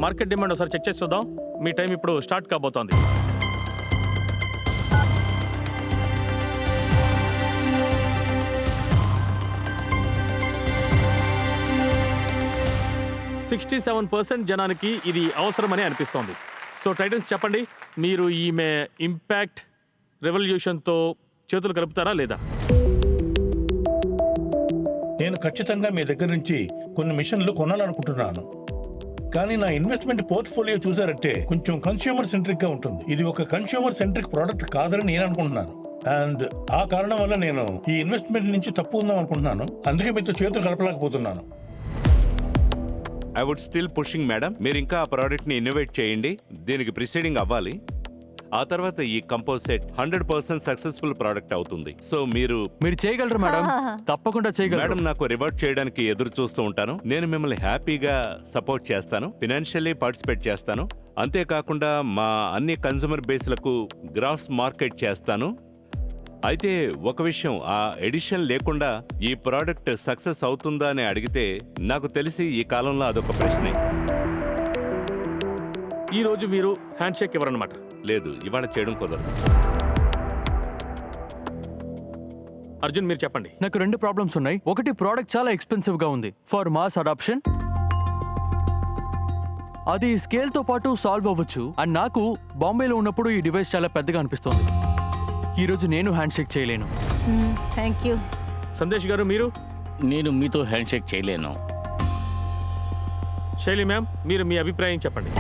Market demand ఒకసారి check చేసి చూద్దాం. మీ టైం ఇప్పుడు స్టార్ట్ కాబోతోంది. %67 జనానికి ఇది అవసరమని అనిపిస్తోంది. సో టైటన్స్ చెప్పండి, మీరు ఈమె ఇంపాక్ట్ రెవల్యూషన్తో చేతులు కలుపుతారా లేదా? నేను ఖచ్చితంగా మీ దగ్గర నుంచి కొన్ని మిషన్లు కొనాలనుకుంటున్నాను. కానీ నా ఇన్వెస్ట్మెంట్ పోర్ట్ఫోలియో చూసారంటే కొంచెం కన్స్యూమర్ సెంట్రిక్ గా ఉంటుంది. ఇది ఒక కన్స్యూమర్ సెంట్రిక్ ప్రోడక్ట్ కాదని నేను అనుకుంటున్నాను. అండ్ ఆ కారణం వల్ల నేను ఈ ఇన్వెస్ట్మెంట్ నుంచి తప్పు ఉందాం అనుకుంటున్నాను. అందుకే మీతో చేతులు కలపలేకపోతున్నాను. I would still pushing madam. మీరు ఇంకా ఆ ప్రోడక్ట్ని ఇన్నోవేట్ చేయండి. దీనికి ప్రిసీడింగ్ అవ్వాలి. ఆ తర్వాత ఈ కంపోజిట్ 100% సక్సెస్ఫుల్ ప్రోడక్ట్ అవుతుంది. సో మీరు చేయగలరు మేడం, తప్పకుండా చేయగలరు మేడం. నాకు రివార్డ్ చేయడానికి ఎదురు చూస్తూ ఉంటాను. నేను మిమ్మల్ని హ్యాపీగా సపోర్ట్ చేస్తాను, ఫినాన్షియల్లీ పార్టిసిపేట్ చేస్తాను. అంతేకాకుండా మా అన్ని కన్స్యూమర్ బేస్లకు గ్రాస్ మార్కెట్ చేస్తాను. అయితే ఒక విషయం, ఆ ఎడిషన్ లేకుండా ఈ ప్రోడక్ట్ సక్సెస్ అవుతుందా అని అడిగితే నాకు తెలిసి ఈ కాలంలో అదొక ప్రశ్నే. ఈ రోజు మీరు హ్యాండ్ షేక్ ఇవ్వరన్నమాట? లేదు, ఇవాళ చేయడం కుదరదు. అర్జున్ మీరు చెప్పండి. నాకు 2 ప్రాబ్లమ్స్ ఉన్నాయి. ఒకటి, ప్రోడక్ట్ చాలా ఎక్స్పెన్సివ్ గా ఉంది ఫర్ మాస్ అడాప్షన్. అది స్కేల్ తో పాటు సాల్వ్ అవ్వచ్చు. అండ్ నాకు బాంబేలో ఉన్నప్పుడు ఈ డివైస్ చాలా పెద్దగా అనిపిస్తుంది. ఈ రోజు నేను హ్యాండ్ షేక్ చేయలేను. Thank you. సందేశ్ గారు మీరు? నేను మీతో హ్యాండ్ షేక్ చేయలేను. శైలి మ్యామ్ మీరు మీ అభిప్రాయం చెప్పండి.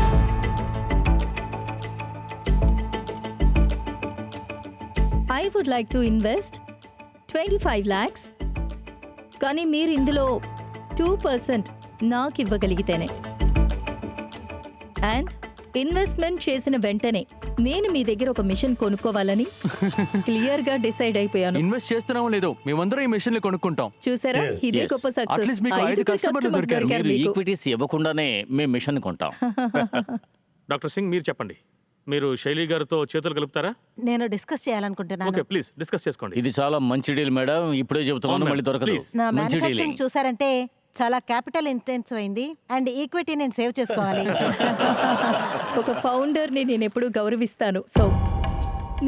I would like to invest 25 lakhs. కానీ మీరు ఇందులో 2% నాకు ఇవ్వగలిగితేనే, అండ్ ఇన్వెస్ట్మెంట్ చేసిన వెంటనే నేను మీ దగ్గర ఒక మిషన్ కొనుక్కోవాలని క్లియర్ గా డిసైడ్ అయిపోయాను. ఇన్వెస్ట్ చేస్తున్నామో లేదో మేమందరం ఈ మెషిన్ చూసారా? Yes, ఇదే yes. గొప్ప At least మీకు సక్సెస్. 5 customers దొరికారు. మీరు ఈక్విటీస్ ఇవ్వకుండానే మేము మిషన్ కొంటాం. డాక్టర్ సింగ్ మీరు చెప్పండి. మీరు శైలి గారితో చేతులు కలుపుతారా? నేను డిస్కస్ చేయాలనుకుంటున్నాను. ఓకే, ప్లీజ్ డిస్కస్ చేసుకోండి. ఇది చాలా మంచి డీల్ మేడం. ఇప్పుడే చెబుతున్నాను, మళ్ళీ దొరకదు. Please. నా మంచి డీలింగ్. మ్యానుఫ్యాక్చరింగ్ చూసారంటే చాలా క్యాపిటల్ ఇంటెన్సివ్ అయింది అండ్ ఈక్విటీ నేను సేవ్ చేసుకోవాలి. ఒక ఫౌండర్ ని నేను ఎప్పుడూ గౌరవిస్తాను. సో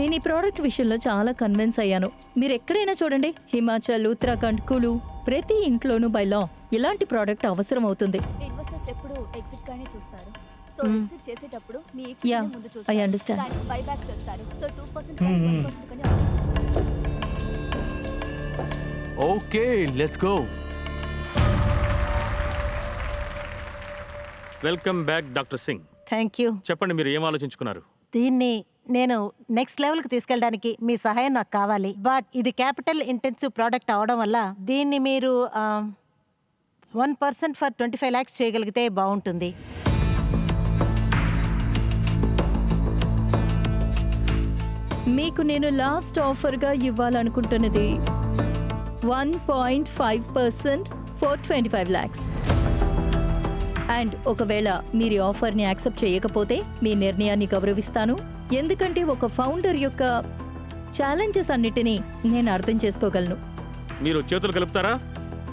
నేను ఈ ప్రోడక్ట్ విషయంలో చాలా కన్విన్స్ అయ్యాను. మీరు ఎక్కడైనా చూడండి, హిమాచల్, ఉత్తరాఖండ్, కులు, ప్రతి ఇంట్లోనూ బై లా ఇలాంటి ప్రోడక్ట్ అవసరం అవుతుంది. ఇన్వెస్టర్స్ ఎప్పుడు ఎగ్జిట్ గానే చూస్తారు. సో ఎగ్జిట్ చేసేటప్పుడు మీ Yeah, ఈక్విటీ ముందు I చూస్తారు, understand. దాన్ని బైబ్యాక్ చేస్తారు. సో 2% కానీ 1% కానీ ఆలోచించారు. Okay, let's go. Welcome back doctor Singh. Thank you. చెప్పండి మీరు ఏం ఆలోచించుకున్నారు? దీన్ని నేను నెక్స్ట్ లెవెల్కి తీసుకెళ్ళడానికి మీ సహాయం నాకు కావాలి. బట్ ఇది క్యాపిటల్ ఇంటెన్సివ్ ప్రోడక్ట్ అవడం వల్ల దీన్ని మీరు 1% ఫర్ 25 lakhs చేయగలిగితే బాగుంటుంది. మీకు నేను లాస్ట్ ఆఫర్గా ఇవ్వాలనుకుంటున్నది 1.5% ఫర్ 25 lakhs. అండ్ ఒకవేళ మీరు ఈ ఆఫర్ని యాక్సెప్ట్ చేయకపోతే మీ నిర్ణయాన్ని గౌరవిస్తాను. ఎందుకంటే ఒక ఫౌండర్ యొక్క ఛాలెంజెస్ అన్నిటినీ నేను అర్థం చేసుకోగలను. మీరు చేతులు కలుపుతారా?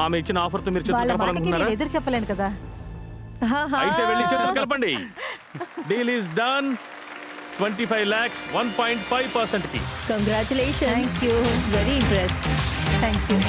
ఆమె ఇచ్చిన ఆఫర్తో మీరు చేతులు వాళ్ళ మాటకి కలపాలనుకుంటున్నారా? నేను ఎదురు చెప్పలేను కదా. అయితే వెళ్ళి చేతులు కలపండి. Deal is done. 25 lakhs 1.5%కి. Congratulations. Thank you. Very impressed. Thank you.